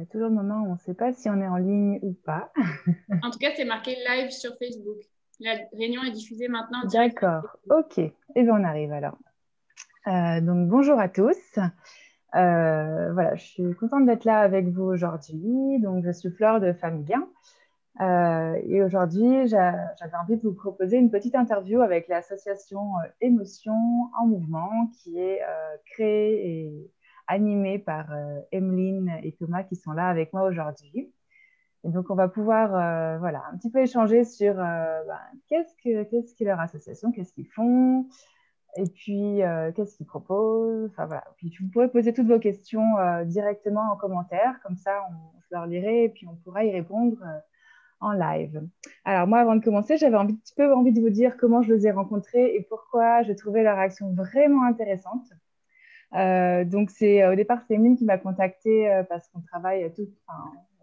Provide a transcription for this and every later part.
y a toujours le moment où on ne sait pas si on est en ligne ou pas. En tout cas, c'est marqué live sur Facebook. La réunion est diffusée maintenant en direct sur D'accord, Facebook. ok. Eh bien, on arrive alors. Donc, bonjour à tous. Voilà, je suis contente d'être là avec vous aujourd'hui. Donc, je suis Flore de Famille 1. Et aujourd'hui, j'avais envie de vous proposer une petite interview avec l'association Émotions en Mouvement qui est créée et animée par Emeline et Thomas qui sont là avec moi aujourd'hui. Et donc, on va pouvoir voilà, un petit peu échanger sur qu'est-ce qu'est leur association, qu'est-ce qu'ils font, et puis qu'est-ce qu'ils proposent. Enfin, voilà. Puis, vous pourrez poser toutes vos questions directement en commentaire, comme ça, je leur lirai et puis on pourra y répondre en live. Alors, moi, avant de commencer, j'avais un petit peu envie de vous dire comment je les ai rencontrés et pourquoi je trouvais leur action vraiment intéressante. Donc, au départ, c'est Emeline qui m'a contactée parce qu'on travaille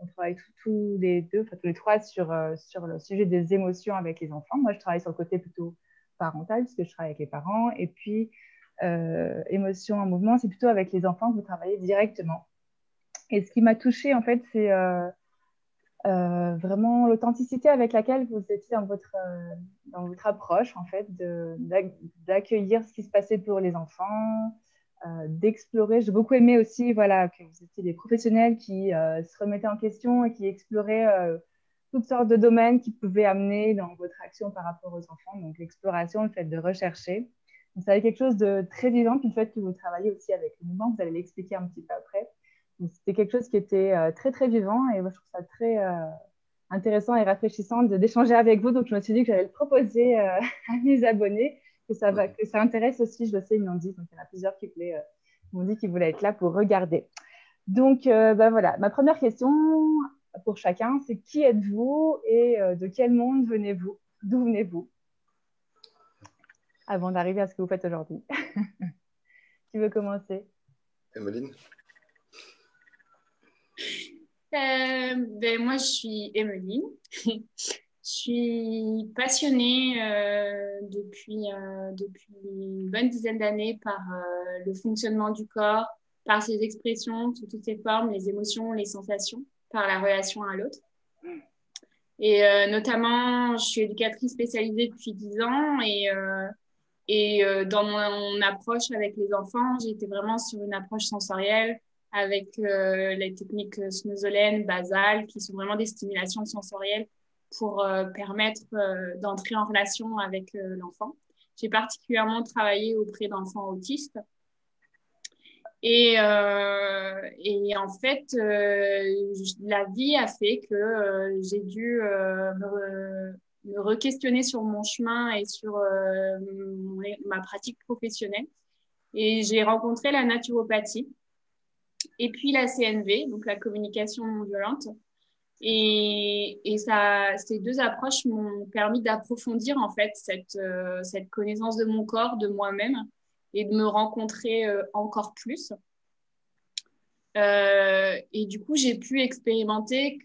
on travaille tous les deux, enfin tous les trois sur le sujet des émotions avec les enfants. Moi, je travaille sur le côté plutôt parental puisque je travaille avec les parents. Et puis, émotions en mouvement, c'est plutôt avec les enfants que vous travaillez directement. Et ce qui m'a touchée, en fait, c'est vraiment l'authenticité avec laquelle vous étiez dans votre approche, en fait, d'accueillir ce qui se passait pour les enfants, d'explorer. J'ai beaucoup aimé aussi voilà, que vous étiez des professionnels qui se remettaient en question et qui exploraient toutes sortes de domaines qui pouvaient amener dans votre action par rapport aux enfants. Donc, l'exploration, le fait de rechercher. Donc, ça avait quelque chose de très vivant. Puis le fait que vous travaillez aussi avec le mouvement, vous allez l'expliquer un petit peu après. Donc, c'était quelque chose qui était très, très vivant. Et moi, je trouve ça très intéressant et rafraîchissant d'échanger avec vous. Donc, je me suis dit que j'allais le proposer à mes abonnés que ça intéresse aussi, je le sais, ils m'ont dit. Donc, il y en a plusieurs m'ont dit qu'ils voulaient être là pour regarder. Donc, voilà, ma première question pour chacun, c'est qui êtes-vous et de quel monde venez-vous? D'où venez-vous? Avant d'arriver à ce que vous faites aujourd'hui. Qui veut commencer? Emeline? Moi, je suis Emeline. Je suis passionnée depuis une bonne dizaine d'années par le fonctionnement du corps, par ses expressions sous toutes ses formes, les émotions, les sensations, par la relation à l'autre. Et notamment, je suis éducatrice spécialisée depuis 10 ans dans mon approche avec les enfants, j'étais vraiment sur une approche sensorielle avec les techniques snozolènes, basales, qui sont vraiment des stimulations sensorielles pour permettre d'entrer en relation avec l'enfant. J'ai particulièrement travaillé auprès d'enfants autistes. Et en fait, la vie a fait que j'ai dû me re-questionner sur mon chemin et sur ma pratique professionnelle. Et j'ai rencontré la naturopathie et puis la CNV, donc la communication non violente. Et ces deux approches m'ont permis d'approfondir en fait cette connaissance de mon corps, de moi-même, et de me rencontrer encore plus. Et du coup, j'ai pu expérimenter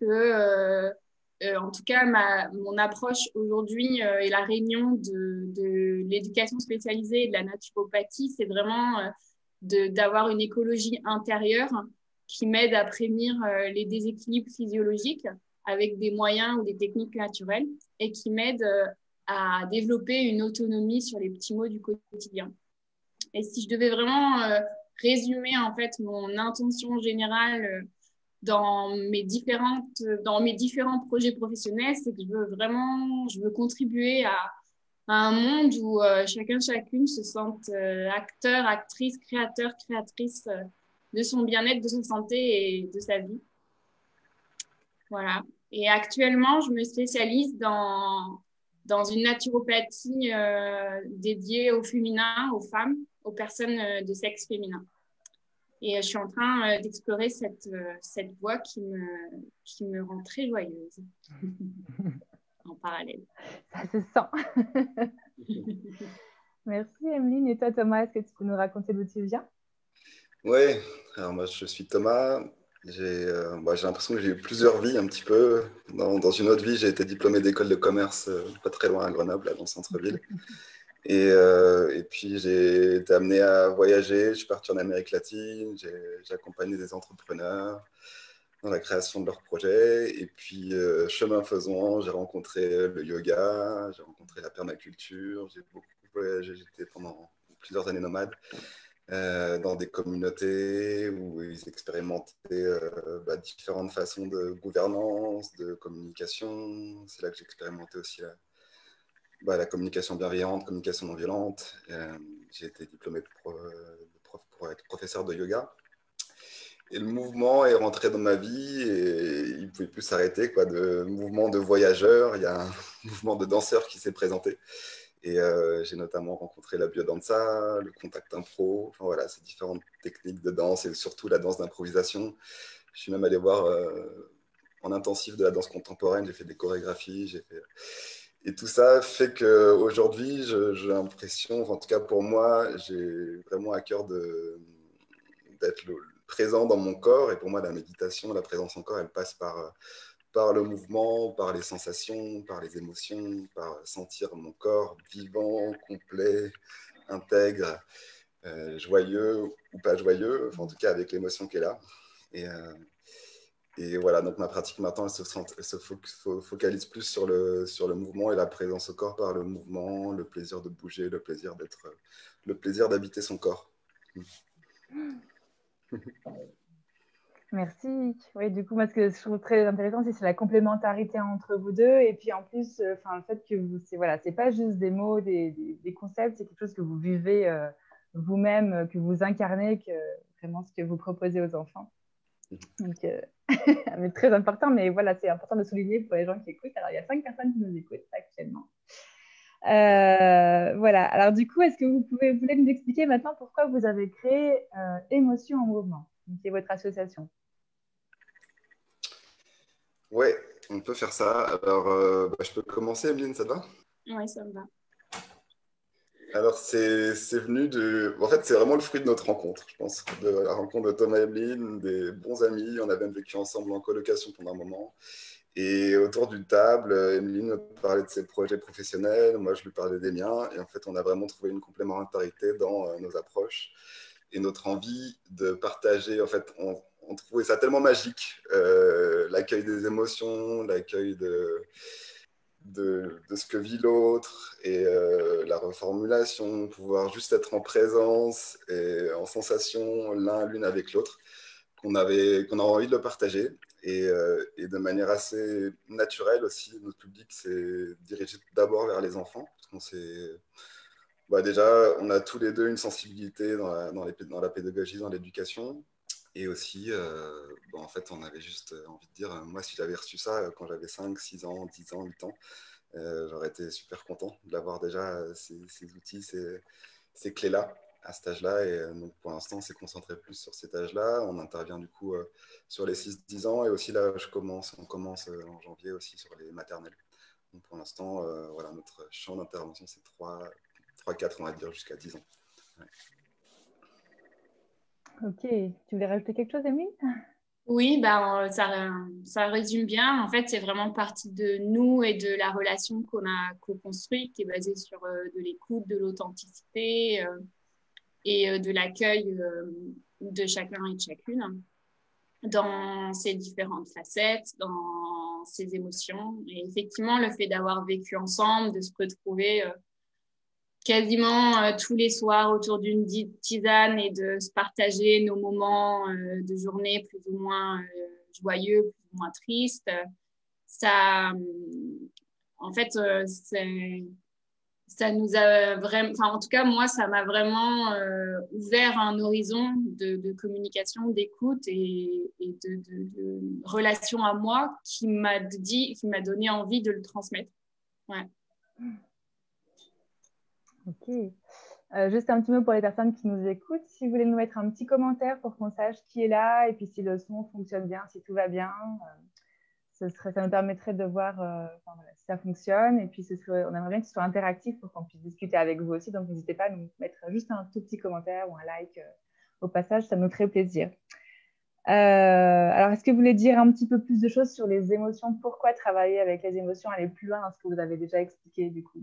en tout cas, mon approche aujourd'hui et la réunion de l'éducation spécialisée et de la naturopathie, c'est vraiment d'avoir une écologie intérieure qui m'aide à prévenir les déséquilibres physiologiques avec des moyens ou des techniques naturelles et qui m'aide à développer une autonomie sur les petits mots du quotidien. Et si je devais vraiment résumer en fait mon intention générale dans mes différents projets professionnels, c'est que je veux contribuer à un monde où chacune se sente acteur, actrice, créateur, créatrice de son bien-être, de sa santé et de sa vie. Voilà. Et actuellement, je me spécialise dans une naturopathie dédiée au féminin, aux femmes, aux personnes de sexe féminin. Et je suis en train d'explorer cette voie qui me rend très joyeuse en parallèle. Ça se sent. Merci, Emeline. Et toi, Thomas, est-ce que tu peux nous raconter d'où tu viens? Oui, alors moi je suis Thomas. J'ai l'impression que j'ai eu plusieurs vies un petit peu. Dans une autre vie, j'ai été diplômé d'école de commerce pas très loin à Grenoble, là, dans le centre-ville. Et puis j'ai été amené à voyager. Je suis parti en Amérique latine. J'ai accompagné des entrepreneurs dans la création de leurs projets. Et puis, chemin faisant, j'ai rencontré le yoga, j'ai rencontré la permaculture, j'ai beaucoup voyagé, j'étais pendant plusieurs années nomade dans des communautés où ils expérimentaient différentes façons de gouvernance, de communication. C'est là que j'ai expérimenté aussi la communication bienveillante, communication non violente. J'ai été diplômé de prof pour être professeur de yoga. Et le mouvement est rentré dans ma vie et il ne pouvait plus s'arrêter, quoi. De mouvement de voyageurs, il y a un mouvement de danseurs qui s'est présenté. Et j'ai notamment rencontré la biodanza, le contact impro, enfin, voilà, ces différentes techniques de danse et surtout la danse d'improvisation. Je suis même allé voir en intensif de la danse contemporaine, j'ai fait des chorégraphies, et tout ça fait qu'aujourd'hui, j'ai l'impression, en tout cas pour moi, j'ai vraiment à cœur d'être présent dans mon corps. Et pour moi, la méditation, la présence en corps, elle passe par le mouvement, par les sensations, par les émotions, par sentir mon corps vivant, complet, intègre, joyeux ou pas joyeux, enfin, en tout cas avec l'émotion qui est là. Et voilà, donc ma pratique maintenant, elle se focalise plus sur le mouvement et la présence au corps par le mouvement, le plaisir de bouger, le plaisir d'habiter son corps. Merci. Oui, du coup, moi, ce que je trouve très intéressant, c'est la complémentarité entre vous deux. Et puis, en plus, le fait que c'est pas juste des mots, des concepts, c'est quelque chose que vous vivez vous-même, que vous incarnez, vraiment ce que vous proposez aux enfants. Donc, mais très important, mais voilà, c'est important de souligner pour les gens qui écoutent. Alors, il y a 5 personnes qui nous écoutent actuellement. Voilà. Alors, du coup, est-ce que vous voulez nous expliquer maintenant pourquoi vous avez créé Émotion en Mouvement, qui est votre association? Ouais, on peut faire ça. Alors, je peux commencer, Emeline, ça te va? Oui, ça me va. Alors, c'est venu En fait, c'est vraiment le fruit de notre rencontre, je pense. De la rencontre de Thomas et Emeline, des bons amis. On a même vécu ensemble en colocation pendant un moment. Et autour d'une table, Emeline me parlait de ses projets professionnels. Moi, je lui parlais des miens. Et en fait, on a vraiment trouvé une complémentarité dans nos approches et notre envie de partager. En fait, on trouvait ça tellement magique, l'accueil des émotions, l'accueil de ce que vit l'autre et la reformulation, pouvoir juste être en présence et en sensation l'une avec l'autre, qu'on a envie de le partager. Et de manière assez naturelle aussi, notre public s'est dirigé d'abord vers les enfants, parce qu'on s'est... déjà, on a tous les deux une sensibilité dans la pédagogie, dans l'éducation. Et aussi, en fait, on avait juste envie de dire, moi, si j'avais reçu ça quand j'avais 5, 6 ans, 10 ans, 8 ans, j'aurais été super content d'avoir déjà ces outils, ces clés-là à cet âge-là. Et donc, pour l'instant, on s'est concentré plus sur cet âge-là. On intervient du coup sur les 6-10 ans. Et aussi, là, on commence en janvier aussi sur les maternelles. Donc, pour l'instant, voilà, notre champ d'intervention, c'est 3-4, on va dire, jusqu'à 10 ans. Ouais. Ok. Tu voulais rajouter quelque chose, Émilie? Oui, ça résume bien. En fait, c'est vraiment partie de nous et de la relation qu'on a co-construite, qui est basée sur de l'écoute, de l'authenticité et de l'accueil de chacun et de chacune dans ses différentes facettes, dans ses émotions. Et effectivement, le fait d'avoir vécu ensemble, de se retrouver quasiment tous les soirs autour d'une tisane et de se partager nos moments de journée plus ou moins joyeux, plus ou moins tristes. Ça, en fait, ça nous a vraiment, enfin, en tout cas, moi, ça m'a vraiment ouvert un horizon de communication, d'écoute et de relation à moi qui m'a donné envie de le transmettre. Ouais. Ok. Juste un petit mot pour les personnes qui nous écoutent. Si vous voulez nous mettre un petit commentaire pour qu'on sache qui est là et puis si le son fonctionne bien, si tout va bien, ça nous permettrait de voir voilà, si ça fonctionne. Et puis, on aimerait bien que ce soit interactif pour qu'on puisse discuter avec vous aussi. Donc, n'hésitez pas à nous mettre juste un tout petit commentaire ou un like au passage. Ça nous ferait plaisir. Alors, est-ce que vous voulez dire un petit peu plus de choses sur les émotions? Pourquoi travailler avec les émotions, aller plus loin dans ce que vous avez déjà expliqué du coup?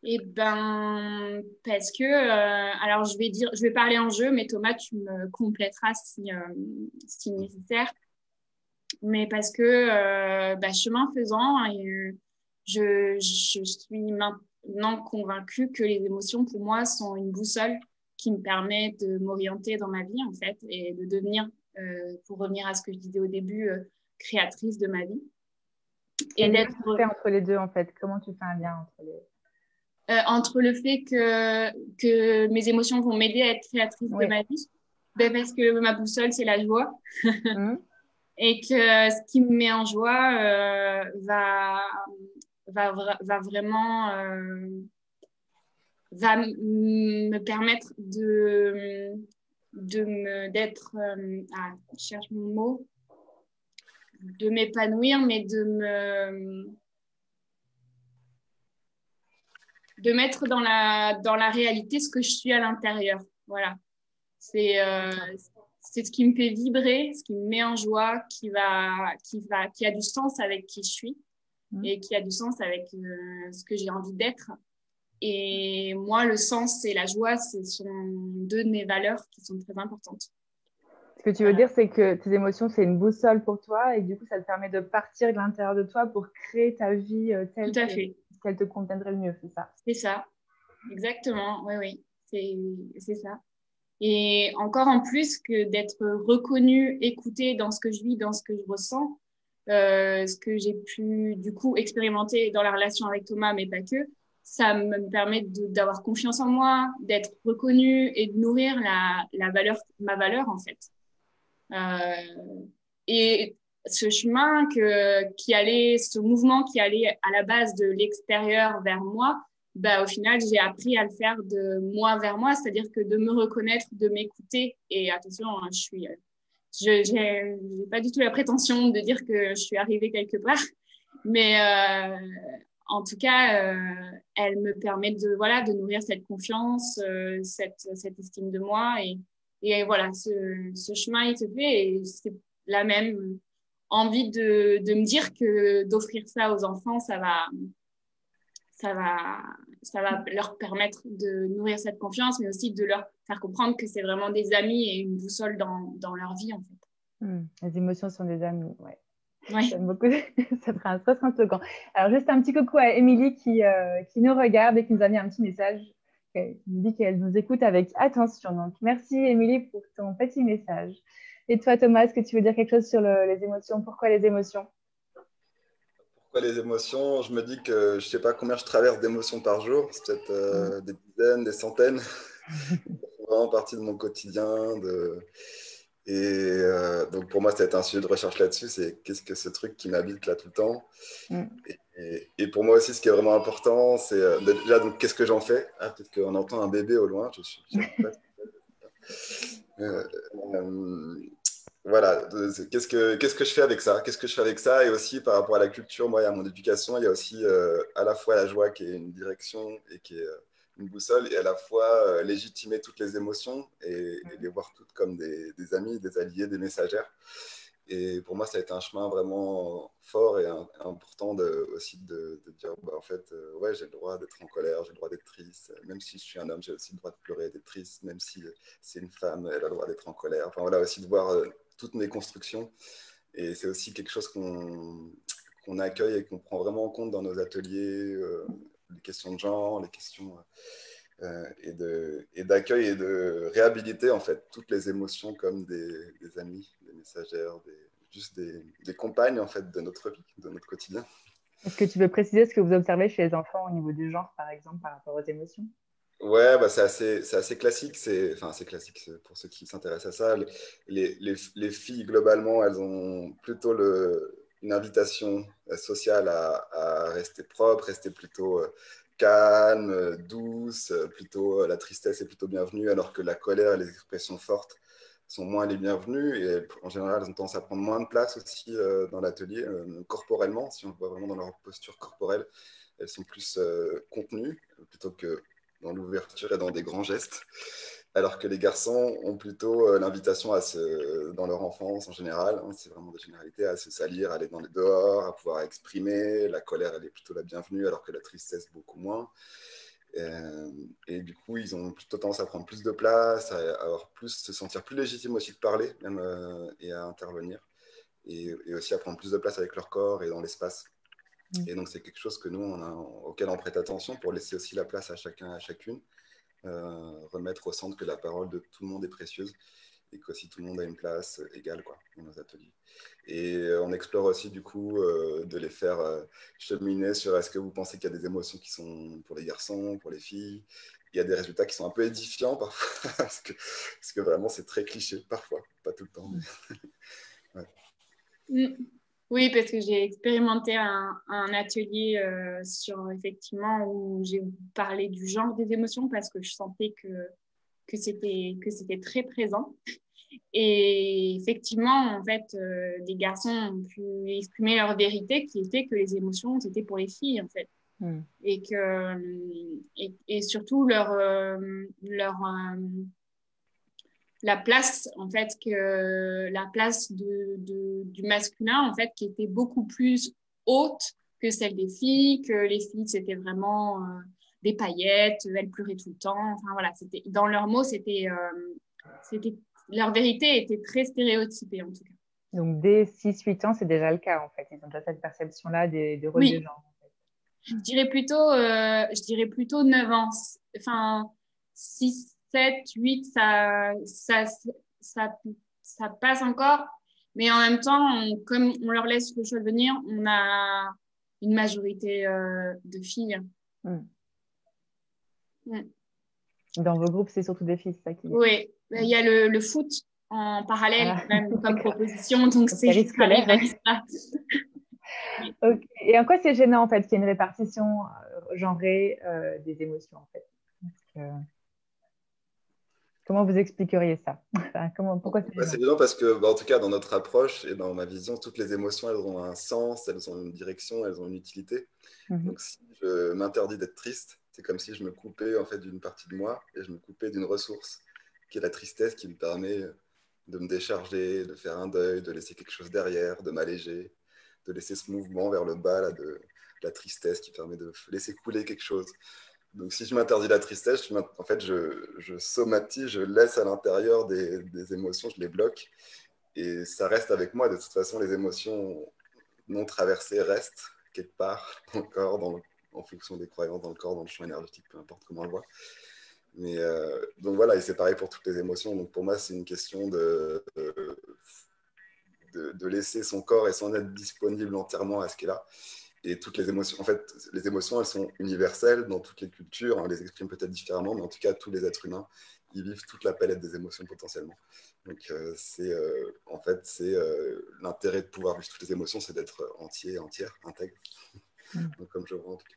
Eh ben, parce que, alors je vais parler en jeu, mais Thomas, tu me compléteras si nécessaire. Mais parce que, chemin faisant, je suis maintenant convaincue que les émotions, pour moi, sont une boussole qui me permet de m'orienter dans ma vie, en fait, et de devenir, pour revenir à ce que je disais au début, créatrice de ma vie. Et Quel lien d'être tu fais entre les deux, en fait? Comment tu fais un lien entre les... entre le fait que mes émotions vont m'aider à être créatrice de Oui. ma vie, ben parce que ma boussole, c'est la joie. Mhm. Et que ce qui me met en joie va vraiment me permettre je cherche mon mot, de m'épanouir, mais de mettre dans la réalité ce que je suis à l'intérieur. Voilà. C'est ce qui me fait vibrer, ce qui me met en joie, qui a du sens avec qui je suis et qui a du sens avec ce que j'ai envie d'être. Et moi, le sens et la joie, ce sont deux de mes valeurs qui sont très importantes. Ce que tu veux dire, c'est que tes émotions, c'est une boussole pour toi et du coup, ça te permet de partir de l'intérieur de toi pour créer ta vie telle Tout à fait. qu'elle te conviendrait le mieux, c'est ça? C'est ça, exactement, oui, c'est ça. Et encore en plus que d'être reconnue, écoutée dans ce que je vis, dans ce que je ressens, ce que j'ai pu du coup expérimenter dans la relation avec Thomas, mais pas que, ça me permet d'avoir confiance en moi, d'être reconnue et de nourrir ma valeur en fait. Et ce mouvement qui allait à la base de l'extérieur vers moi, bah, au final, j'ai appris à le faire de moi vers moi, c'est-à-dire que de me reconnaître, de m'écouter. Et attention, hein, j'ai pas du tout la prétention de dire que je suis arrivée quelque part, mais en tout cas, elle me permet de nourrir cette confiance, cette estime de moi. Et voilà, ce chemin, il se fait et c'est la même envie de me dire que d'offrir ça aux enfants, ça va, ça va leur permettre de nourrir cette confiance, mais aussi de leur faire comprendre que c'est vraiment des amis et une boussole dans leur vie, en fait. Les émotions sont des amis, ouais. Ouais. J'aime beaucoup. Ça serait un slogan. Alors, juste un petit coucou à Émilie qui nous regarde et qui nous a mis un petit message. Qui nous dit qu'elle nous écoute avec attention. Donc, merci Émilie pour ton petit message. Et toi, Thomas, est-ce que tu veux dire quelque chose sur les émotions? Pourquoi les émotions? Pourquoi les émotions? Je me dis que je ne sais pas combien je traverse d'émotions par jour. C'est peut-être des dizaines, des centaines. C'est vraiment partie de mon quotidien. Donc pour moi, ça a été un sujet de recherche là-dessus. C'est qu'est-ce que ce truc qui m'habite là tout le temps? Et pour moi aussi, ce qui est vraiment important, c'est déjà, donc, qu'est-ce que j'en fais? Ah, peut-être qu'on entend un bébé au loin. Je pas. Voilà, qu'est-ce que je fais avec ça? Qu'est-ce que je fais avec ça? Et aussi par rapport à la culture, moi, et à mon éducation, il y a aussi à la fois la joie qui est une direction et qui est une boussole, et à la fois légitimer toutes les émotions et les voir toutes comme des amis, des alliés, des messagères. Et pour moi, ça a été un chemin vraiment fort et important aussi de dire, bah, en fait, ouais, j'ai le droit d'être en colère, j'ai le droit d'être triste. Même si je suis un homme, j'ai aussi le droit de pleurer et d'être triste. Même si c'est une femme, elle a le droit d'être en colère. Enfin voilà, aussi de voir toutes mes constructions. Et c'est aussi quelque chose qu'on accueille et qu'on prend vraiment en compte dans nos ateliers, les questions de genre, les questions et d'accueil et de réhabiliter en fait toutes les émotions comme des amis, des messagères, juste des compagnes en fait de notre vie, de notre quotidien. Est-ce que tu veux préciser ce que vous observez chez les enfants au niveau du genre, par exemple, par rapport aux émotions? Ouais, bah c'est assez classique. Enfin, c'est classique pour ceux qui s'intéressent à ça. Les filles, globalement, elles ont plutôt une invitation sociale à rester propre, rester plutôt calme, douce. Plutôt, la tristesse est plutôt bienvenue, alors que la colère et les expressions fortes sont moins les bienvenues. Et en général, elles ont tendance à prendre moins de place aussi dans l'atelier, corporellement. Si on le voit vraiment dans leur posture corporelle, elles sont plus contenues plutôt que dans l'ouverture et dans des grands gestes, alors que les garçons ont plutôt l'invitation dans leur enfance en général, hein, c'est vraiment des généralités, à se salir, à aller dans les dehors, à pouvoir exprimer. La colère, elle est plutôt la bienvenue, alors que la tristesse, beaucoup moins. Et du coup, ils ont plutôt tendance à prendre plus de place, se sentir plus légitimes aussi de parler même, et à intervenir. Et aussi à prendre plus de place avec leur corps et dans l'espace. Et donc, c'est quelque chose que nous, auquel on prête attention pour laisser aussi la place à chacun, à chacune. Remettre au centre que la parole de tout le monde est précieuse et qu'aussi tout le monde a une place égale dans nos ateliers. Et on explore aussi du coup de les faire cheminer sur est-ce que vous pensez qu'il y a des émotions qui sont pour les garçons, pour les filles. Il y a des résultats qui sont un peu édifiants parfois parce que vraiment c'est très cliché parfois, pas tout le temps. Mais... ouais. Oui, parce que j'ai expérimenté un atelier effectivement où j'ai parlé du genre des émotions parce que je sentais que c'était très présent. Et effectivement, en fait, les garçons ont pu exprimer leur vérité qui était que les émotions, c'était pour les filles, en fait. Et surtout la place, en fait, la place du masculin, en fait, qui était beaucoup plus haute que celle des filles, que les filles, c'était vraiment des paillettes, elles pleuraient tout le temps. Enfin, voilà, dans leurs mots, leur vérité était très stéréotypée, en tout cas. Donc, dès 6-8 ans, c'est déjà le cas, en fait. Ils ont déjà cette perception-là des rôles de genre. En fait. Je dirais plutôt 9 ans. Enfin, 6, 7, 8, ça passe encore. Mais en même temps, comme on leur laisse le choix de venir, on a une majorité de filles. Dans vos groupes, c'est surtout des filles, c'est ça qui... Oui, il y a le foot en parallèle même comme proposition, donc c'est scolaire. Okay. Et en quoi c'est gênant en fait qu'il y ait une répartition genrée des émotions en fait Comment vous expliqueriez ça? Pourquoi c'est gênant? C'est gênant parce que, en tout cas, dans notre approche et dans ma vision, toutes les émotions, elles ont un sens, elles ont une direction, elles ont une utilité. Donc, si je m'interdis d'être triste, c'est comme si je me coupais en fait d'une partie de moi et je me coupais d'une ressource qui est la tristesse, qui me permet de me décharger, de faire un deuil, de laisser quelque chose derrière, de m'alléger, de laisser ce mouvement vers le bas là, de la tristesse qui permet de laisser couler quelque chose. Donc, si je m'interdis la tristesse, en fait, je somatise, je laisse à l'intérieur des émotions, je les bloque et ça reste avec moi. De toute façon, les émotions non traversées restent quelque part dans le corps, en fonction des croyances dans le corps, dans le champ énergétique, peu importe comment on le voit. Mais donc voilà, et c'est pareil pour toutes les émotions. Donc pour moi, c'est une question de laisser son corps et son être disponible entièrement à ce qui est là. Et toutes les émotions, en fait, les émotions, elles sont universelles dans toutes les cultures. On les exprime peut-être différemment, mais en tout cas, tous les êtres humains, ils vivent toute la palette des émotions potentiellement. Donc, en fait, c'est l'intérêt de pouvoir vivre toutes les émotions, c'est d'être entier, entière, intègre. Donc, comme je vois en tout cas.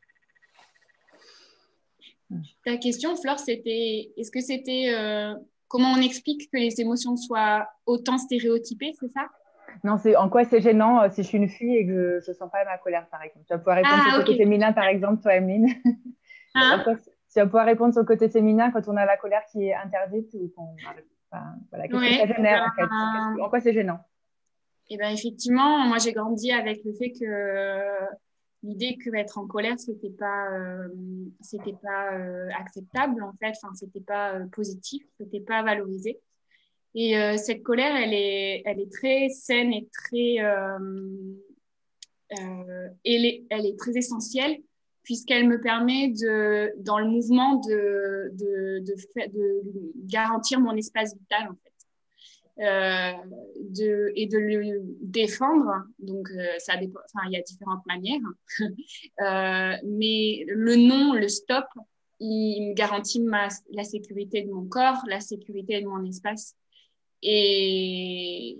Ta question, Flore, est-ce que c'était comment on explique que les émotions soient autant stéréotypées, c'est ça? Non, c'est en quoi c'est gênant si je suis une fille et que je ne sens pas ma colère, par exemple. Tu vas pouvoir répondre sur le côté féminin, par exemple, toi, Emeline. Tu vas pouvoir répondre sur le côté féminin quand on a la colère qui est interdite ou qu'on n'arrive pas. Voilà. Qu'est-ce que ça génère, en fait? En quoi c'est gênant? Eh bien, effectivement, moi, j'ai grandi avec le fait que l'idée qu'être en colère, c'était pas acceptable, en fait. Enfin, c'était pas positif, c'était pas valorisé. Et cette colère, elle est très saine et très, elle est très essentielle puisqu'elle me permet dans le mouvement de garantir mon espace vital en fait, et de le défendre. Donc ça dépend. Enfin, il y a différentes manières, mais le non, le stop, il me garantit la sécurité de mon corps, la sécurité de mon espace. Et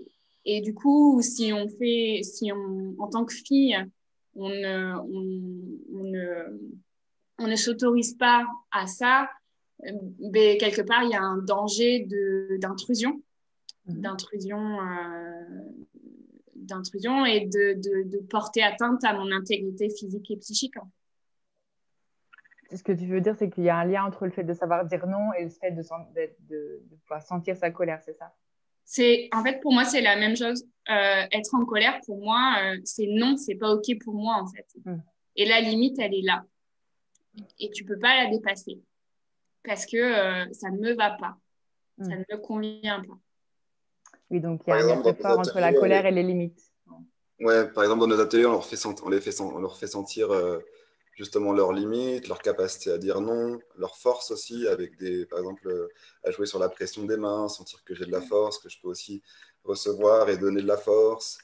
du coup, en tant que fille, on ne s'autorise pas à ça, mais quelque part, il y a un danger d'intrusion et de porter atteinte à mon intégrité physique et psychique. Ce que tu veux dire, c'est qu'il y a un lien entre le fait de savoir dire non et le fait de pouvoir sentir sa colère, c'est ça? En fait, pour moi, c'est la même chose. Être en colère, pour moi, c'est non, c'est pas OK pour moi, en fait. Et la limite, elle est là. et tu ne peux pas la dépasser parce que ça ne me va pas, ça ne me convient pas. Oui, donc il y Par a un lien exemple, très dans nos fort entre la ateliers, colère et les limites. ouais, par exemple, dans nos ateliers, on leur fait sentir justement leurs limites, leur capacité à dire non, leur force aussi, avec par exemple, à jouer sur la pression des mains, sentir que j'ai de la force, que je peux aussi recevoir et donner de la force,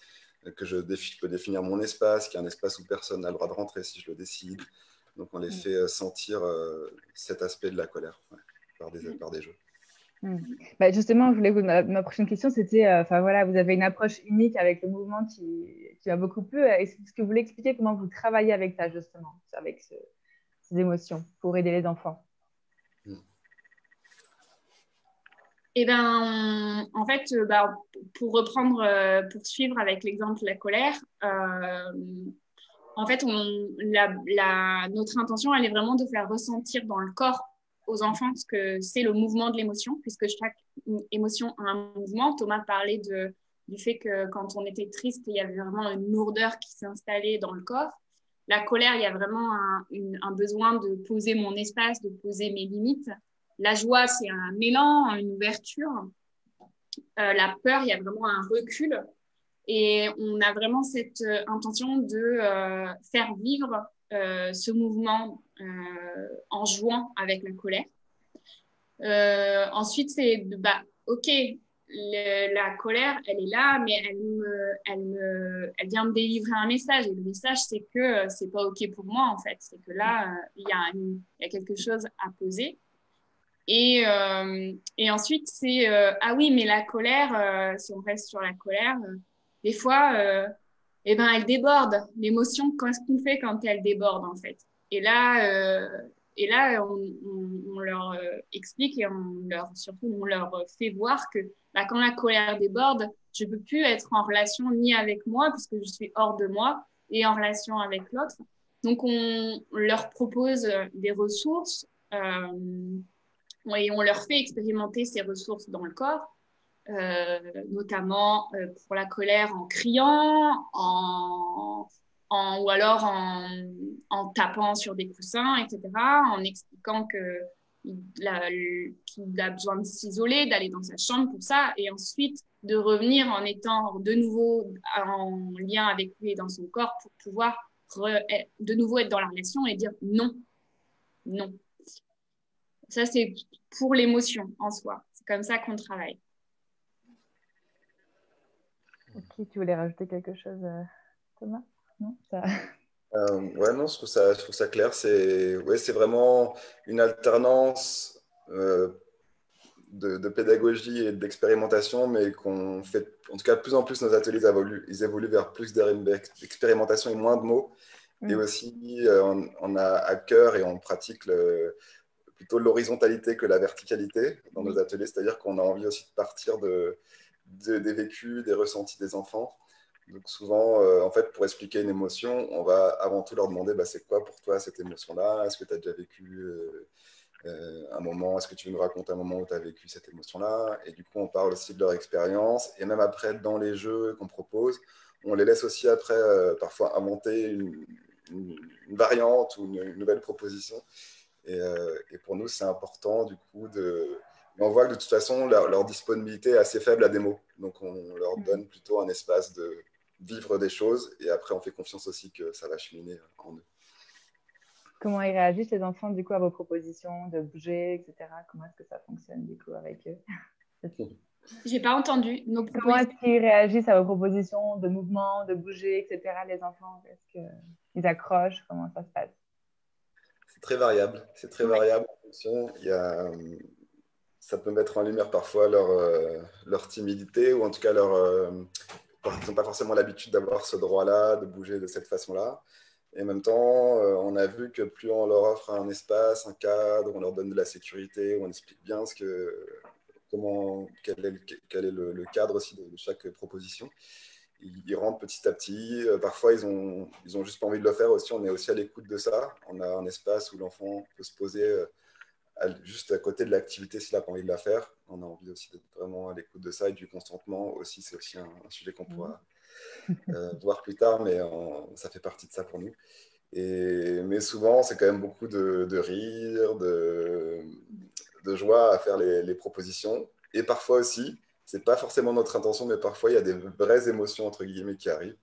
que je peux définir mon espace, qu'il y a un espace où personne n'a le droit de rentrer si je le décide. Donc, on les fait sentir cet aspect de la colère, ouais, par des jeux. Bah, justement, ma prochaine question, c'était, enfin voilà, vous avez une approche unique avec le mouvement qui m'a beaucoup plu. Est-ce que vous voulez expliquer comment vous travaillez avec ça, justement, avec ces émotions pour aider les enfants? Eh ben, en fait, pour reprendre, poursuivre avec l'exemple de la colère, en fait, notre intention, elle est vraiment de faire ressentir dans le corps aux enfants ce que c'est le mouvement de l'émotion, puisque chaque émotion a un mouvement. Thomas parlait du fait que quand on était triste, il y avait vraiment une lourdeur qui s'installait dans le corps. La colère, il y a vraiment un besoin de poser mon espace, de poser mes limites. La joie, c'est un élan, une ouverture. La peur, il y a vraiment un recul. Et on a vraiment cette intention de faire vivre ce mouvement en jouant avec la colère. Ensuite, c'est OK, la colère, elle est là, mais elle vient me délivrer un message. Et le message, c'est que c'est pas OK pour moi, en fait. C'est que là, il y a quelque chose à poser. Et ensuite, c'est ah oui, mais la colère, si on reste sur la colère, des fois, eh ben, elle déborde. L'émotion, qu'est-ce qu'on fait quand elle déborde, en fait? Et là, on leur explique et surtout, on leur fait voir que quand la colère déborde, je peux plus être en relation ni avec moi, puisque je suis hors de moi, et en relation avec l'autre. Donc, on leur propose des ressources. Et on leur fait expérimenter ces ressources dans le corps, notamment pour la colère en criant, ou alors en tapant sur des coussins, etc., en expliquant qu'il a besoin de s'isoler, d'aller dans sa chambre pour ça, et ensuite de revenir en étant de nouveau en lien avec lui et dans son corps pour pouvoir de nouveau être dans la relation et dire non, non. Ça, c'est pour l'émotion en soi. C'est comme ça qu'on travaille. Ok, tu voulais rajouter quelque chose, Thomas? Non, ça... Ouais, non, je trouve ça clair. C'est vraiment une alternance de pédagogie et d'expérimentation, mais qu'on fait, en tout cas, de plus en plus, nos ateliers ils évoluent vers plus d'expérimentation et moins de mots. Et aussi, on a à cœur et on pratique plutôt l'horizontalité que la verticalité dans nos ateliers, c'est-à-dire qu'on a envie aussi de partir des vécus, des ressentis des enfants. Donc souvent, en fait, pour expliquer une émotion, on va avant tout leur demander c'est quoi pour toi cette émotion-là? Est-ce que tu as déjà vécu un moment? Est-ce que tu veux nous raconter un moment où tu as vécu cette émotion-là? Et du coup, on parle aussi de leur expérience. Et même après, dans les jeux qu'on propose, on les laisse aussi après parfois inventer une variante ou une nouvelle proposition. Et pour nous, c'est important du coup Mais on voit que de toute façon, leur disponibilité est assez faible à des mots. Donc on leur donne plutôt un espace de vivre des choses et après on fait confiance aussi que ça va cheminer en eux. Comment ils réagissent les enfants du coup à vos propositions de bouger, etc. Comment est-ce que ça fonctionne du coup avec eux? J'ai pas entendu nos Comment propositions. est-ce qu'ils réagissent à vos propositions de mouvement, de bouger, etc. Les enfants, est-ce qu'ils accrochent? Comment ça se passe? C'est très variable. C'est très variable en fonction. Ça peut mettre en lumière parfois leur timidité ou en tout cas ils n'ont pas forcément l'habitude d'avoir ce droit-là, de bouger de cette façon-là. Et en même temps, on a vu que plus on leur offre un espace, un cadre, on leur donne de la sécurité, on explique bien quel est le cadre aussi de chaque proposition. Ils rentrent petit à petit. Parfois, ils ont juste pas envie de le faire aussi. On est aussi à l'écoute de ça. On a un espace où l'enfant peut se poser juste à côté de l'activité s'il n'a pas envie de la faire. On a envie aussi d'être vraiment à l'écoute de ça et du consentement aussi. C'est aussi un sujet qu'on pourra voir plus tard, mais ça fait partie de ça pour nous. Mais souvent, c'est quand même beaucoup de rire, de joie à faire les propositions. Et parfois aussi, c'est pas forcément notre intention, mais parfois il y a des vraies émotions, entre guillemets, qui arrivent.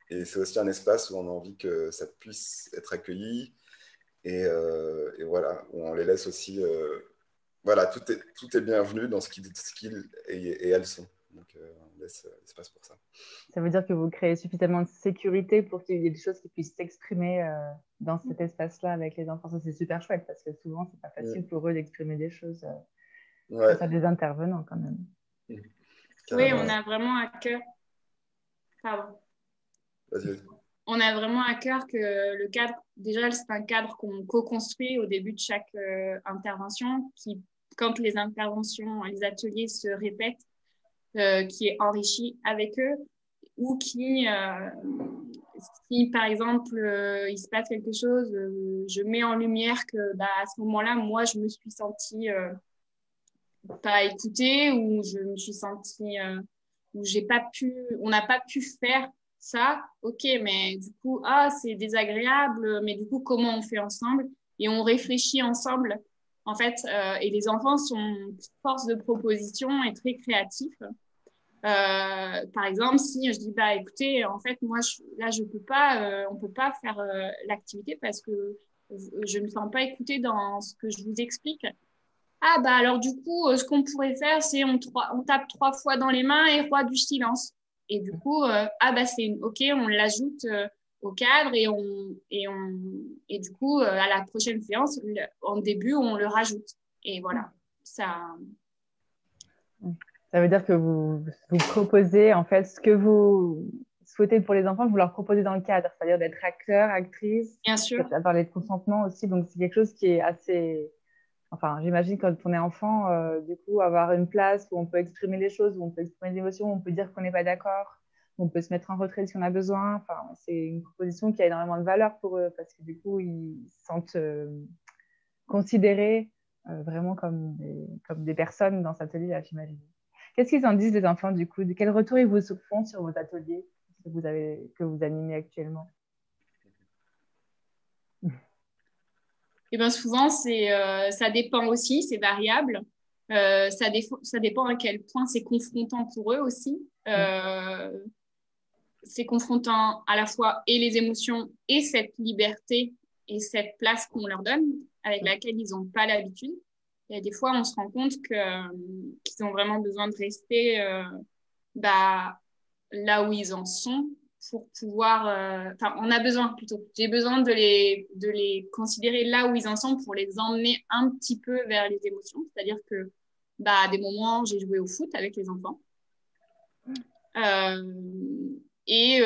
Et c'est aussi un espace où on a envie que ça puisse être accueilli. Et voilà, où on les laisse aussi. Voilà, tout est bienvenu dans ce qu'ils et elles sont. Donc, on laisse l'espace pour ça. Ça veut dire que vous créez suffisamment de sécurité pour qu'il y ait des choses qui puissent s'exprimer dans cet espace-là avec les enfants. Ça, c'est super chouette parce que souvent, c'est pas facile pour eux d'exprimer des choses face à des intervenants quand même. Oui, on a vraiment à cœur. Pardon. Vas-y. On a vraiment à cœur que le cadre, déjà, c'est un cadre qu'on co-construit au début de chaque intervention, qui, quand les interventions, les ateliers se répètent, qui est enrichi avec eux, ou qui, si par exemple, il se passe quelque chose, je mets en lumière que à ce moment-là, moi, je me suis sentie pas écoutée, ou je me suis sentie, où on n'a pas pu faire ça, ok, mais du coup, c'est désagréable, mais du coup, comment on fait ensemble? Et on réfléchit ensemble, en fait, et les enfants sont force de proposition et très créatifs. Par exemple, si je dis, écoutez, en fait, moi, là, je peux pas, on peut pas faire l'activité parce que je me sens pas écoutée dans ce que je vous explique. Alors du coup, ce qu'on pourrait faire, c'est on tape 3 fois dans les mains et roi du silence. Et du coup, ok, on l'ajoute au cadre et du coup, à la prochaine séance, en début, on le rajoute. Et voilà, ça. Ça veut dire que vous proposez en fait ce que vous souhaitez pour les enfants, vous leur proposez dans le cadre, c'est-à-dire d'être acteur, actrice. Bien sûr. Ça parler de consentement aussi, donc c'est quelque chose qui est assez. Enfin, j'imagine quand on est enfant, du coup, avoir une place où on peut exprimer les choses, où on peut exprimer des émotions, où on peut dire qu'on n'est pas d'accord, où on peut se mettre en retrait si on a besoin. Enfin, c'est une proposition qui a énormément de valeur pour eux parce que du coup, ils se sentent considérés vraiment comme des personnes dans cet atelier-là, j'imagine. Qu'est-ce qu'ils en disent, les enfants, du coup? De quel retour ils vous font sur vos ateliers que vous animez actuellement? Et bien souvent, ça dépend aussi, c'est variable. Ça dépend à quel point c'est confrontant pour eux aussi. C'est confrontant à la fois et les émotions et cette liberté et cette place qu'on leur donne, avec laquelle ils n'ont pas l'habitude. Et des fois, on se rend compte qu'ils ont vraiment besoin de rester là où ils en sont pour pouvoir... on a besoin plutôt. J'ai besoin de les considérer là où ils en sont pour les emmener un petit peu vers les émotions. C'est-à-dire que à des moments, j'ai joué au foot avec les enfants. Et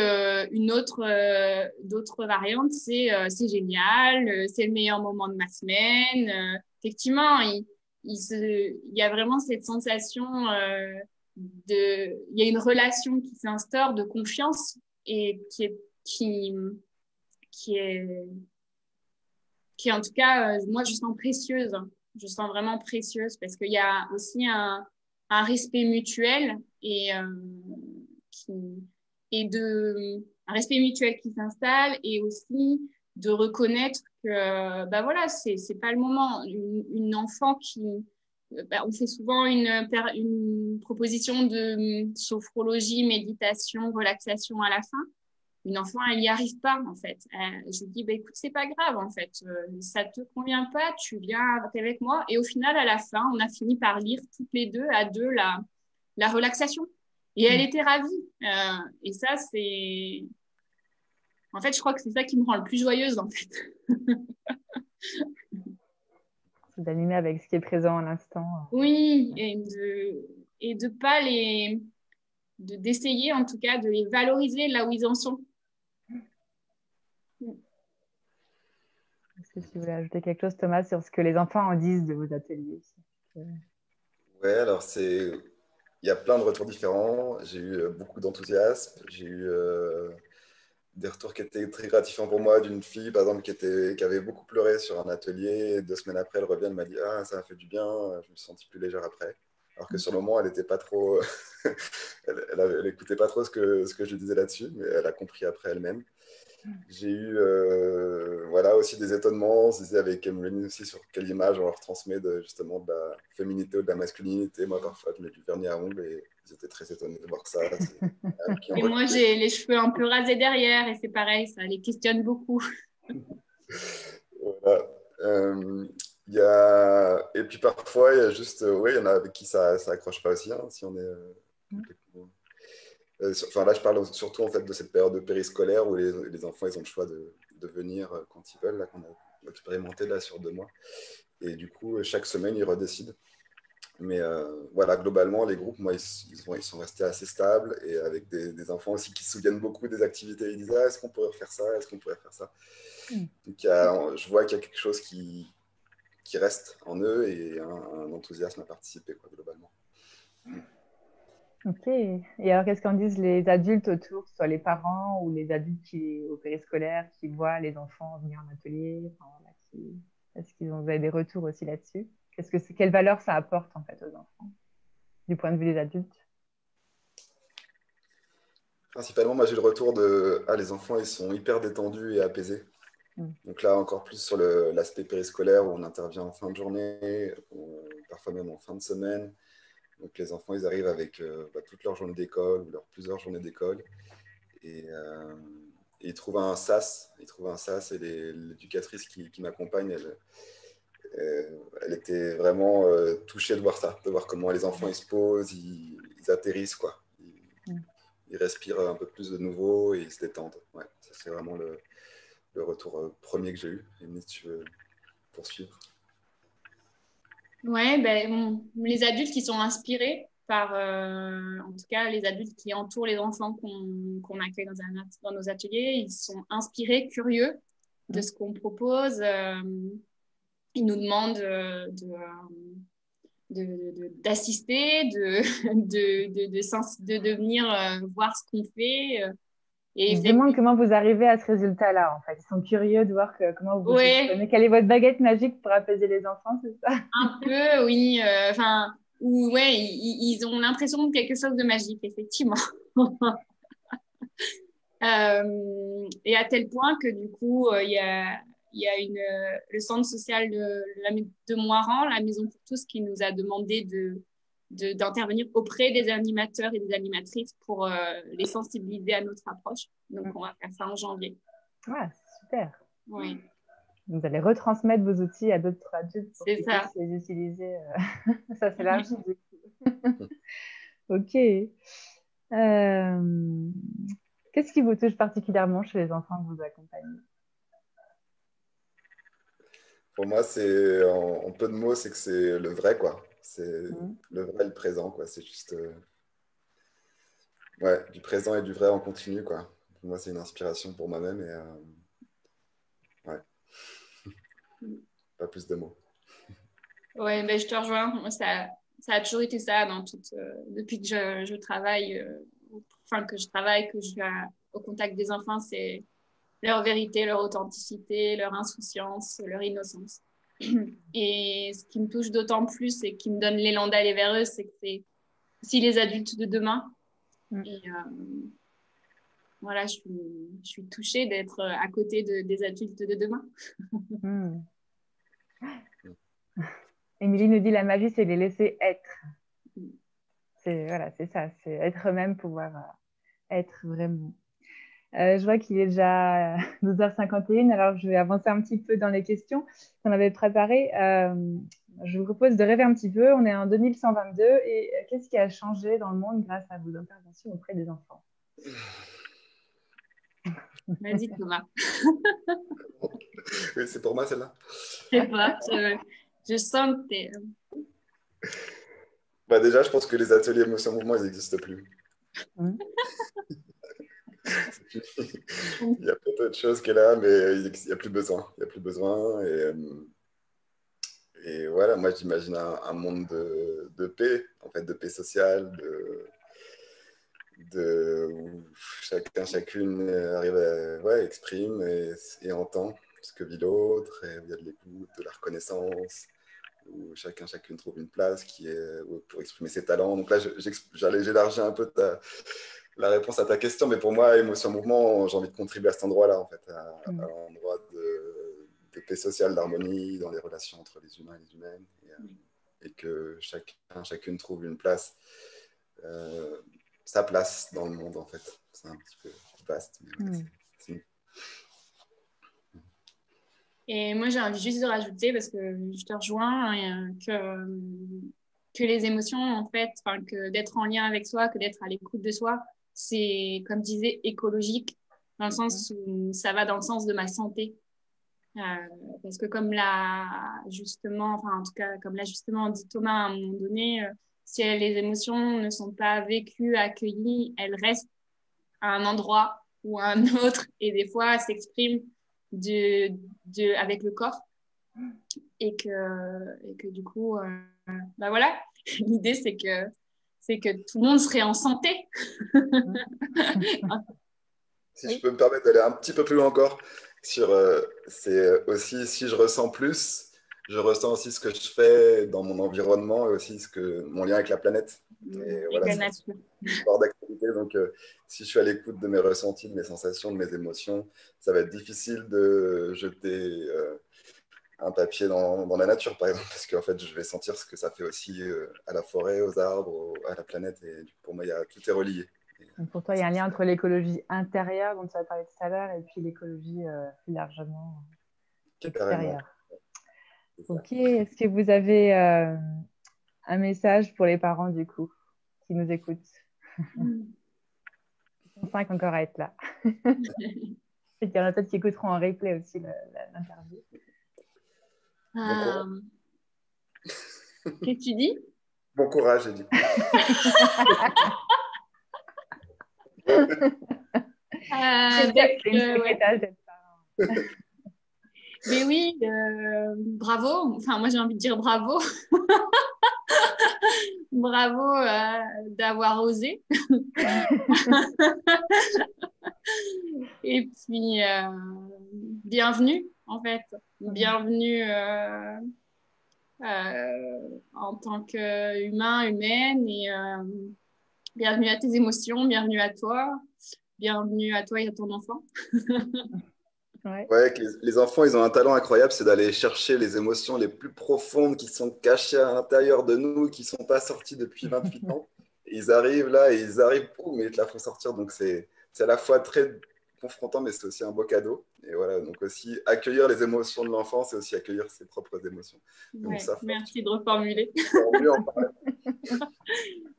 d'autres variantes, c'est génial, c'est le meilleur moment de ma semaine. Effectivement, il y a vraiment cette sensation il y a une relation qui s'instaure de confiance et qui est en tout cas, moi, je sens précieuse. Je sens vraiment précieuse parce qu'il y a aussi un respect mutuel un respect mutuel qui s'installe et aussi de reconnaître que voilà, c'est pas le moment. Une enfant on fait souvent une proposition de sophrologie, méditation, relaxation à la fin. Une enfant, elle n'y arrive pas, en fait. Je lui dis, écoute, c'est pas grave, en fait. Ça te convient pas, tu viens avec moi. Et au final, à la fin, on a fini par lire toutes les deux, à deux, la relaxation. Et elle était ravie. Et ça, c'est... En fait, je crois que c'est ça qui me rend le plus joyeuse, en fait. C'est d'animer avec ce qui est présent à l'instant. Oui, et de pas d'essayer, en tout cas, de les valoriser là où ils en sont. Est-ce que tu voulais ajouter quelque chose, Thomas, sur ce que les enfants en disent de vos ateliers? Ouais, alors il y a plein de retours différents. J'ai eu beaucoup d'enthousiasme. J'ai eu des retours qui étaient très gratifiants pour moi d'une fille, par exemple, qui avait beaucoup pleuré sur un atelier. Et 2 semaines après, elle revient, elle m'a dit « Ah, ça m'a fait du bien, je me suis sentie plus légère après ». Alors que sur le moment, elle n'était pas trop... elle écoutait pas trop ce que je lui disais là-dessus, mais elle a compris après elle-même. J'ai eu voilà, aussi des étonnements. On se disait avec Emeline aussi sur quelle image on leur transmet justement de la féminité ou de la masculinité. Moi, parfois, je mets du vernis à ongles et ils étaient très étonnés de voir ça. Et moi, j'ai les cheveux un peu rasés derrière et c'est pareil, ça les questionne beaucoup. Voilà. Et puis parfois, il y a juste, il y en a avec qui ça accroche pas aussi, hein, si on est enfin, là, je parle surtout en fait, de cette période de périscolaire où les enfants ils ont le choix de venir quand ils veulent, là, qu'on a expérimenté là, sur 2 mois. Et du coup, chaque semaine, ils redécident. Mais voilà, globalement, les groupes, moi, ils sont restés assez stables et avec des enfants aussi qui se souviennent beaucoup des activités. Ils disent, ah, est-ce qu'on pourrait refaire ça? Est-ce qu'on pourrait faire ça? Donc, je vois qu'il y a quelque chose qui reste en eux et un enthousiasme à participer, quoi, globalement. Ok. Et alors, qu'est-ce qu'en disent les adultes autour, que ce soit les parents ou les adultes au périscolaire qui voient les enfants venir en atelier? Enfin, voilà, est-ce qu'ils ont vous avez des retours aussi là-dessus? Quelle valeur ça apporte en fait aux enfants, du point de vue des adultes? Principalement, moi, j'ai le retour de les enfants, ils sont hyper détendus et apaisés. Donc là, encore plus sur l'aspect périscolaire où on intervient en fin de journée, parfois même en fin de semaine. Donc les enfants, ils arrivent avec toute leur journée d'école ou leurs plusieurs journées d'école. Et ils trouvent un sas. Ils trouvent un sas et l'éducatrice qui m'accompagne, elle était vraiment touchée de voir ça, de voir comment les enfants ils se posent, ils atterrissent, quoi. Ils respirent un peu plus de nouveau et ils se détendent. Ouais, ça c'est vraiment le retour premier que j'ai eu. Et si tu veux poursuivre. Ouais, ben, les adultes qui sont inspirés par, en tout cas, les adultes qui entourent les enfants qu'on accueille dans nos ateliers, ils sont inspirés, curieux de ce qu'on propose. Ils nous demandent d'assister, de venir voir ce qu'on fait. Ils se demandent comment vous arrivez à ce résultat-là, en fait. Ils sont curieux de voir comment vous fonctionnez. Quelle est votre baguette magique pour apaiser les enfants, c'est ça? Un peu, oui. Enfin, ouais, ils ont l'impression de quelque chose de magique, effectivement. Et à tel point que du coup, il y a le centre social de Moiran, la Maison pour tous, qui nous a demandé d'intervenir auprès des animateurs et des animatrices pour les sensibiliser à notre approche. Donc, on va faire ça en janvier. Ah, super. Oui. Vous allez retransmettre vos outils à d'autres adultes pour qu'ils puissent les utiliser. Ça s'élargit du coup. Ok. Qu'est-ce qui vous touche particulièrement chez les enfants que vous accompagnez? Pour moi, c'est en peu de mots, c'est que c'est le vrai, quoi. C'est le vrai, le présent, quoi. C'est juste du présent et du vrai en continu, quoi. Pour moi, c'est une inspiration pour moi-même et pas plus de mots. Ouais, ben, je te rejoins. Moi, ça a toujours été ça depuis que je travaille, que je travaille, que je suis au contact des enfants, c'est leur vérité, leur authenticité, leur insouciance, leur innocence. Et ce qui me touche d'autant plus et qui me donne l'élan d'aller vers eux, c'est que c'est aussi les adultes de demain. Et voilà, je suis touchée d'être à côté des adultes de demain. Émilie nous dit la magie, c'est les laisser être. C'est ça, c'est être eux-mêmes, pouvoir être vraiment. Je vois qu'il est déjà 12h51, alors je vais avancer un petit peu dans les questions qu'on avait préparées. Je vous propose de rêver un petit peu. On est en 2122 et qu'est-ce qui a changé dans le monde grâce à vos interventions auprès des enfants? Vas-y, Thomas. Oui, c'est pour moi celle-là. Je sais pas, je sens que t'es... Déjà, je pense que les ateliers émotion mouvement, ils n'existent plus. Il y a peut-être autre chose qui est là, mais il n'y a plus besoin. Il n'y a plus besoin. Et voilà, moi, j'imagine un monde de paix, en fait, de paix sociale, où chacune arrive exprime et entend ce que vit l'autre, et il y a de l'écoute, de la reconnaissance, où chacune trouve une place pour exprimer ses talents. Donc là, j'élargis un peu la réponse à ta question, mais pour moi, émotion mouvement, j'ai envie de contribuer à cet endroit-là, en fait, à l'endroit de paix sociale, d'harmonie dans les relations entre les humains et les humaines, et que chacune trouve une place, sa place dans le monde, en fait. C'est un petit peu vaste, mais c'est... Et moi, j'ai envie juste de rajouter, parce que je te rejoins, que les émotions, en fait, que d'être en lien avec soi, que d'être à l'écoute de soi, c'est, comme je disais, écologique, dans le sens où ça va dans le sens de ma santé. Parce que comme l'a justement dit Thomas à un moment donné, si les émotions ne sont pas vécues, accueillies, elles restent à un endroit ou à un autre, et des fois s'expriment avec le corps, et que du coup, voilà, l'idée c'est que tout le monde serait en santé. Si je peux me permettre d'aller un petit peu plus loin encore, c'est aussi si je ressens plus, je ressens aussi ce que je fais dans mon environnement et aussi mon lien avec la planète. Et voilà, la nature. Sport d'activité. Donc, si je suis à l'écoute de mes ressentis, de mes sensations, de mes émotions, ça va être difficile de jeter un papier dans la nature, par exemple, parce qu'en fait, je vais sentir ce que ça fait aussi à la forêt, aux arbres, à la planète. Et pour moi, tout est relié. Donc pour toi, il y a un lien entre l'écologie intérieure, dont tu as parlé tout à l'heure, et puis l'écologie plus largement extérieure. Ok, est-ce que vous avez un message pour les parents, du coup, qui nous écoutent? Ils sont 5 encore à être là. Et qu'il y en a peut-être qui écouteront en replay aussi l'interview. Qu'est-ce que tu dis? Bon courage, j'ai dit. Mais oui, bravo. Enfin, moi, j'ai envie de dire bravo. Bravo d'avoir osé. Et puis, bienvenue, en fait. Bienvenue en tant qu'humain, humaine, et bienvenue à tes émotions, bienvenue à toi et à ton enfant. Ouais, que les enfants, ils ont un talent incroyable, c'est d'aller chercher les émotions les plus profondes qui sont cachées à l'intérieur de nous, qui ne sont pas sorties depuis 28 ans. Et ils arrivent là, et mais ils te la font sortir. Donc, c'est à la fois très confrontant, mais c'est aussi un beau cadeau. Et voilà, donc aussi, accueillir les émotions de l'enfant, c'est aussi accueillir ses propres émotions. Ouais, merci de reformuler.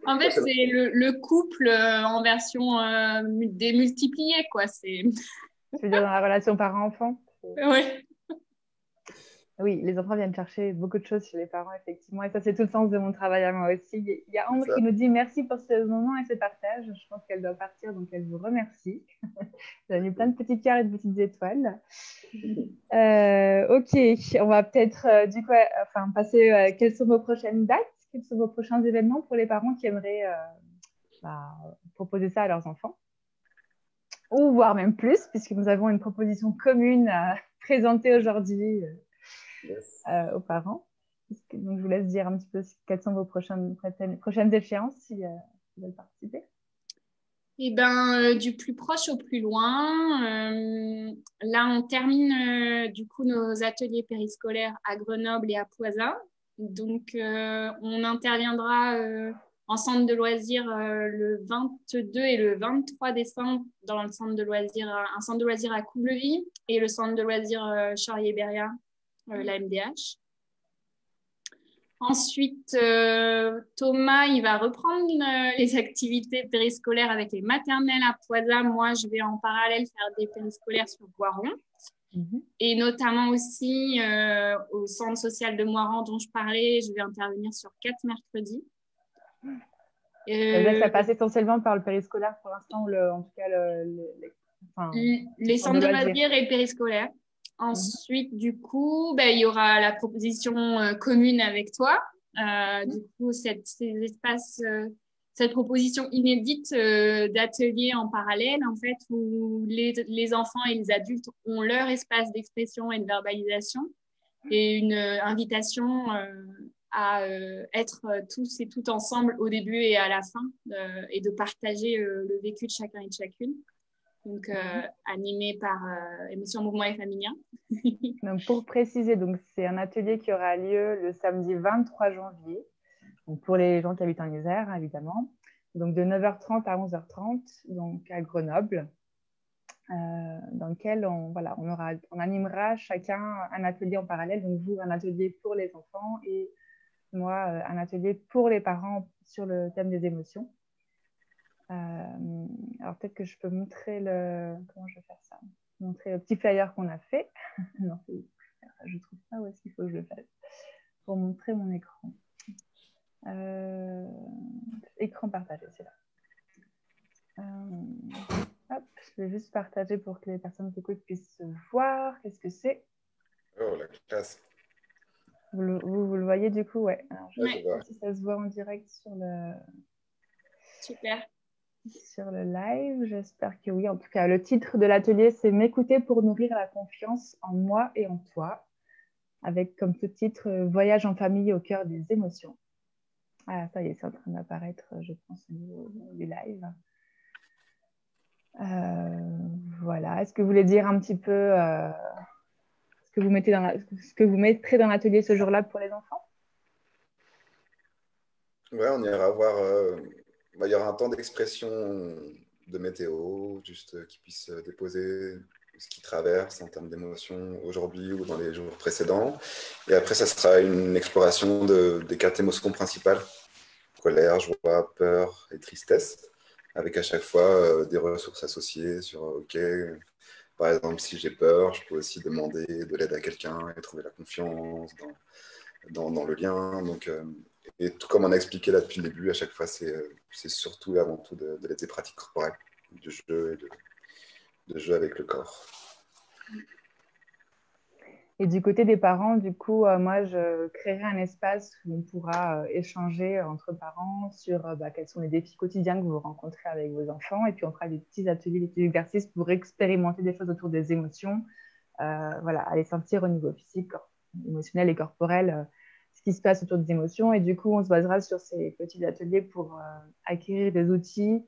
En fait, c'est le couple en version démultipliée, quoi. Tu veux dire dans la relation parent-enfant? Oui. Oui, les enfants viennent chercher beaucoup de choses chez les parents, effectivement. Et ça, c'est tout le sens de mon travail à moi aussi. Il y a Ambre qui nous dit merci pour ce moment et ce partage. Je pense qu'elle doit partir, donc elle vous remercie. Elle a mis plein de petits cœurs et de petites étoiles. Ok, on va peut-être passer. Quelles sont vos prochaines dates? Quels sont vos prochains événements pour les parents qui aimeraient proposer ça à leurs enfants? Ou voire même plus, puisque nous avons une proposition commune à présenter aujourd'hui aux parents. Donc, je vous laisse dire un petit peu quelles sont vos prochaines échéances si vous veulent participer. Eh ben, du plus proche au plus loin. Là, on termine du coup nos ateliers périscolaires à Grenoble et à Poisat. Donc, on interviendra en centre de loisirs le 22 et le 23 décembre dans le centre de loisirs, un centre de loisirs à Coublevis et le centre de loisirs Charrier-Beria, la MDH. Ensuite, Thomas, il va reprendre les activités périscolaires avec les maternelles à Poisat. Moi, je vais en parallèle faire des périscolaires sur Boiron. Et notamment aussi au centre social de Moiran dont je parlais, je vais intervenir sur 4 mercredis. Ça passe essentiellement par le périscolaire pour l'instant, ou en tout cas les centres de loisirs et le périscolaire. Ensuite, du coup, il y aura la proposition commune avec toi. Du coup, cette proposition inédite d'atelier en parallèle, en fait, où les enfants et les adultes ont leur espace d'expression et de verbalisation. et une invitation à être tous et toutes ensemble au début et à la fin et de partager le vécu de chacun et de chacune. Donc, animé par Émotion, Mouvement et Familien. Donc, pour préciser, donc, c'est un atelier qui aura lieu le samedi 23 janvier, donc pour les gens qui habitent en Isère, évidemment. Donc, de 9h30 à 11h30, donc à Grenoble, dans lequel on animera chacun un atelier en parallèle. Donc, vous, un atelier pour les enfants et moi, un atelier pour les parents sur le thème des émotions. Alors, peut-être que je peux montrer comment je vais faire ça? Montrer le petit flyer qu'on a fait. Non, je ne trouve pas où est-ce qu'il faut que je le fasse pour montrer mon écran. Écran partagé, c'est là. Hop, je vais juste partager pour que les personnes qui écoutent puissent voir. Qu'est-ce que c'est? Oh, la classe. Vous le voyez du coup? Ouais. Alors, je Ouais. sais pas si ça se voit en direct sur le live. J'espère que oui. En tout cas, le titre de l'atelier, c'est « M'écouter pour nourrir la confiance en moi et en toi », avec comme sous-titre « Voyage en famille au cœur des émotions ». Ah, ça y est, c'est en train d'apparaître, je pense, au niveau du live. Voilà. Est-ce que vous voulez dire un petit peu ce que vous mettrez dans l'atelier ce jour-là pour les enfants? Ouais, on ira voir. Il y aura un temps d'expression de météo, juste qu'ils puissent déposer ce qu'ils traversent en termes d'émotions aujourd'hui ou dans les jours précédents. Et après, ça sera une exploration des quatre émotions principales: colère, joie, peur et tristesse, avec à chaque fois des ressources associées sur OK, par exemple, si j'ai peur, je peux aussi demander de l'aide à quelqu'un et trouver la confiance dans le lien. Donc, et tout comme on a expliqué là depuis le début, à chaque fois, c'est surtout et avant tout de l'aide des pratiques corporelles, du jeu et de jeu avec le corps. Et du côté des parents, du coup, moi, je créerai un espace où on pourra échanger entre parents sur quels sont les défis quotidiens que vous rencontrez avec vos enfants. Et puis, on fera des petits ateliers, des petits exercices pour expérimenter des choses autour des émotions. Voilà, aller sentir au niveau physique, émotionnel et corporel ce qui se passe autour des émotions. Et du coup, on se basera sur ces petits ateliers pour acquérir des outils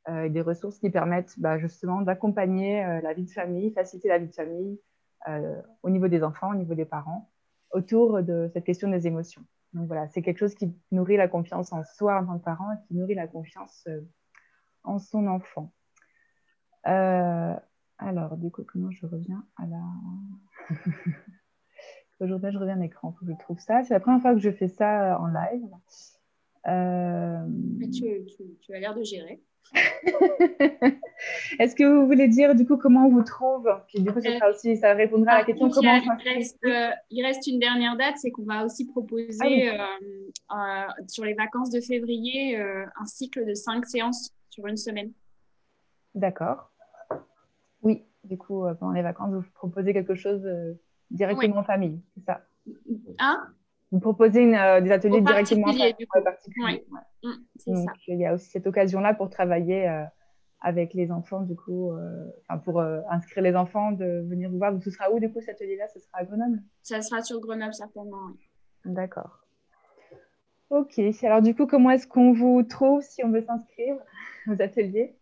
et des ressources qui permettent justement d'accompagner la vie de famille, faciliter la vie de famille au niveau des enfants, au niveau des parents, autour de cette question des émotions. Donc voilà, c'est quelque chose qui nourrit la confiance en soi en tant que parent et qui nourrit la confiance en son enfant. Alors, du coup, comment je reviens à la... Aujourd'hui, je reviens à l'écran, il faut que je trouve ça. C'est la première fois que je fais ça en live. Tu as l'air de gérer. Est-ce que vous voulez dire du coup comment on vous trouve? Puis du coup, ça répondra à la question comment on il reste une dernière date, c'est qu'on va aussi proposer sur les vacances de février un cycle de 5 séances sur une semaine. D'accord. Oui, du coup, pendant les vacances, vous proposez quelque chose directement en famille, c'est ça? Vous proposez des ateliers directement en famille, du coup. Ouais. Donc, ça. Il y a aussi cette occasion-là pour travailler avec les enfants, du coup, pour inscrire les enfants de venir vous voir. Donc, ce sera où, du coup, cet atelier-là? Ce sera à Grenoble? Ça sera sur Grenoble, certainement, oui. D'accord. Ok. Alors, du coup, comment est-ce qu'on vous trouve si on veut s'inscrire aux ateliers?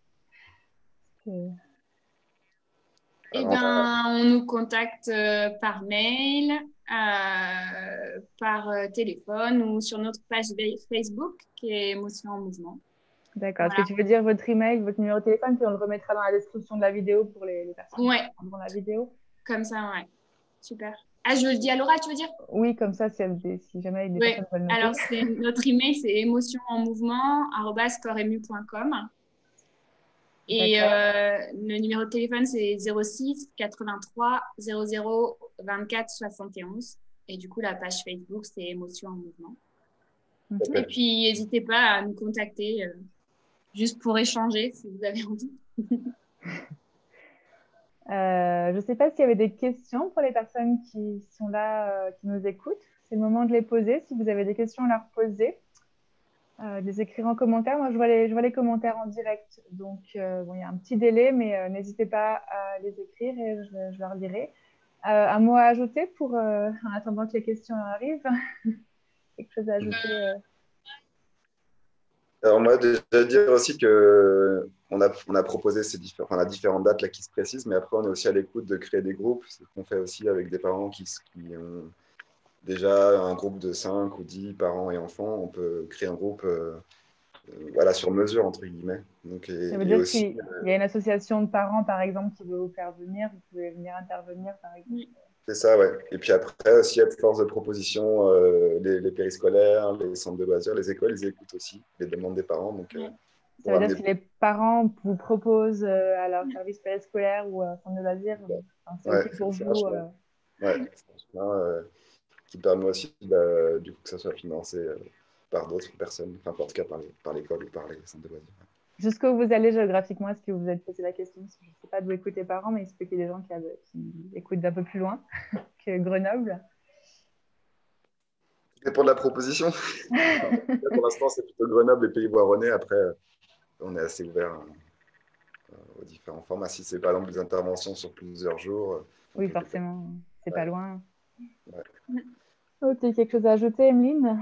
Eh bien, on nous contacte par mail, par téléphone ou sur notre page Facebook qui est Émotion en Mouvement. D'accord. Voilà. Est-ce que tu veux dire votre email, votre numéro de téléphone, puis on le remettra dans la description de la vidéo pour les personnes qui regarderont la vidéo? Comme ça, ouais. Super. Ah, je le dis à l'oral, tu veux dire? Oui, comme ça, si jamais des personnes veulent noter. Alors, notre email, c'est émotionenmouvement@coremu.com. Et le numéro de téléphone, c'est 06 83 00 24 71. Et du coup, la page Facebook, c'est Émotion en Mouvement. Et puis, n'hésitez pas à nous contacter juste pour échanger si vous avez envie. Je ne sais pas s'il y avait des questions pour les personnes qui sont là, qui nous écoutent. C'est le moment de les poser. Si vous avez des questions à leur poser, de les écrire en commentaire. Moi, je vois les commentaires en direct. Donc, il y a un petit délai, mais n'hésitez pas à les écrire et je leur lirai. Un mot à ajouter en attendant que les questions arrivent? Quelque chose à ajouter Alors moi, déjà dire aussi que on a proposé on a différentes dates là qui se précisent, mais après on est aussi à l'écoute de créer des groupes. C'est ce qu'on fait aussi avec des parents qui ont déjà un groupe de 5 ou 10 parents et enfants. On peut créer un groupe voilà, sur mesure, entre guillemets. Donc, Ça veut et dire aussi, qu'il y a une association de parents, par exemple, qui veut vous faire venir, vous pouvez venir intervenir, par exemple. Oui. c'est ça, ouais. Et puis après, aussi, à force de proposition, les périscolaires, les centres de loisirs, les écoles, ils écoutent aussi les demandes des parents. Donc, Ouais. Ça pour veut dire amener si les parents vous proposent à leur service périscolaire ou à centre de loisirs, enfin, c'est ouais, OK pour c'est un vous. chemin. Ouais, c'est un chemin qui permet aussi du coup, que ça soit financé par d'autres personnes, enfin, en tout cas par l'école ou par les centres de loisirs. Jusqu'où vous allez géographiquement, est-ce que vous vous êtes posé la question? Parce que je ne sais pas d'où écoutent les parents, mais il se peut qu'il y ait des gens qui écoutent d'un peu plus loin que Grenoble. Et pour de la proposition, pour l'instant, c'est plutôt Grenoble et Pays-Voironnais. Après, on est assez ouvert aux différents formats. Si c'est par exemple des interventions sur plusieurs jours, on Oui, peut le faire. forcément, c'est Ouais, pas loin. ouais. OK, quelque chose à ajouter, Emeline?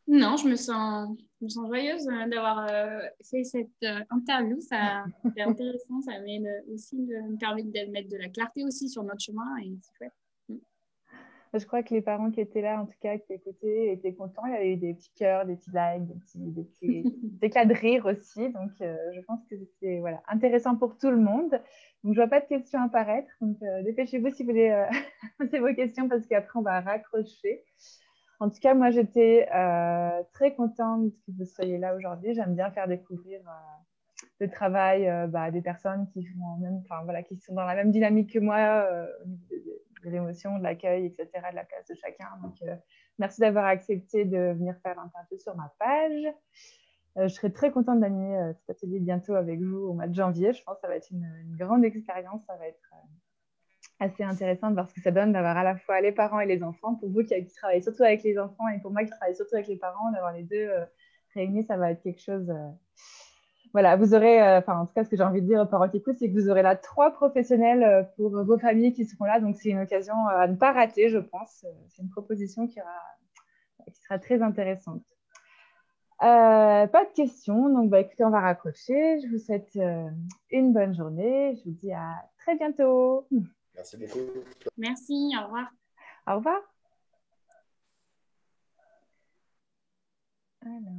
Non, je me sens joyeuse d'avoir fait cette interview. C'est intéressant. Ça m'aide aussi me permet de mettre de la clarté aussi sur notre chemin et c'est chouette. Je crois que les parents qui étaient là, en tout cas, qui écoutaient, étaient contents. Il y avait eu des petits cœurs, des petits likes, des éclats de rire aussi. Donc, je pense que c'est voilà, intéressant pour tout le monde. Donc, je vois pas de questions apparaître. Donc, dépêchez-vous si vous voulez poser vos questions parce qu'après, on va raccrocher. En tout cas, moi, j'étais très contente que vous soyez là aujourd'hui. J'aime bien faire découvrir le travail à des personnes qui font enfin, voilà, qui sont dans la même dynamique que moi au niveau de l'émotion, de l'accueil, etc., de la place de chacun. Donc, merci d'avoir accepté de venir faire l'interview sur ma page. Je serai très contente d'animer cet atelier bientôt avec vous au mois de janvier. Je pense que ça va être une grande expérience. Ça va être assez intéressant de voir ce que ça donne d'avoir à la fois les parents et les enfants. Pour vous qui travaillez surtout avec les enfants et pour moi qui travaille surtout avec les parents, d'avoir les deux réunis, ça va être quelque chose. Voilà, vous aurez, en tout cas, ce que j'ai envie de dire aux parents qui écoutent, c'est que vous aurez là 3 professionnels pour vos familles qui seront là. Donc, c'est une occasion à ne pas rater, je pense. C'est une proposition qui sera très intéressante. Pas de questions. Donc, écoutez, on va raccrocher. Je vous souhaite une bonne journée. Je vous dis à très bientôt. Merci beaucoup. Merci, au revoir. Au revoir. Alors.